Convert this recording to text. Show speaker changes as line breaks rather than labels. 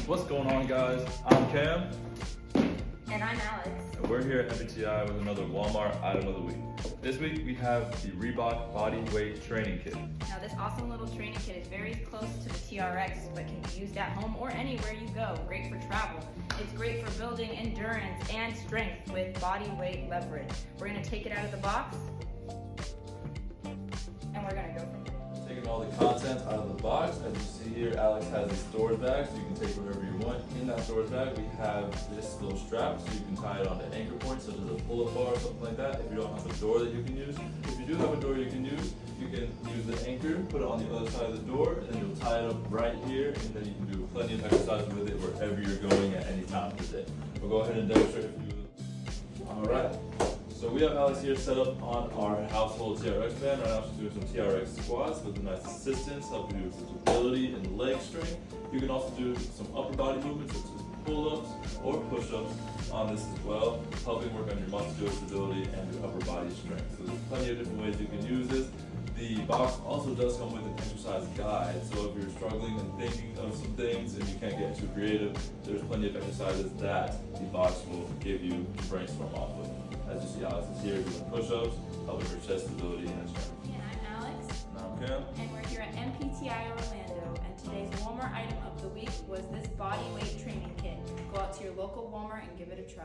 What's going on, guys? I'm Cam.
And I'm Alex.
And we're here at NPTI with another Walmart item of the week. This week we have the Reebok Bodyweight training kit.
Now this awesome little training kit is very close to the TRX, but can be used at home or anywhere you go. Great for travel. It's great for building endurance and strength with body weight leverage. We're going to take it out of the box, and we're going to go from there.
Taking all the content out of the box. As you see here, Alex has a storage bag, so you can take whatever you want. In that storage bag, we have this little strap, so you can tie it onto anchor points, such as a pull-up bar or something like that. If you don't have a door that you can use, if you do have a door you can use the anchor, put it on the other side of the door, and then you'll tie it up right here, and then you can do plenty of exercises with it wherever you're going at any time of the day. We'll go ahead and demonstrate a few of them. All right. So we have Alex here set up on our household TRX band. Right now she's doing some TRX squats with a nice assistance, helping you with stability and leg strength. You can also do some upper body movements such as pull-ups or push-ups on this as well, helping work on your muscular stability and your upper body strength. So there's plenty of different ways you can use this. The box also does come with an exercise guide, so if you're struggling and thinking of some things and you can't get too creative, there's plenty of exercises that the box will give you to brainstorm off of. As you see, Alex is here doing push-ups, helping her chest stability and strength.
And I'm Alex.
And I'm Cam.
And we're here at NPTI Orlando, and today's Walmart item of the week was this body weight training kit. Go out to your local Walmart and give it a try.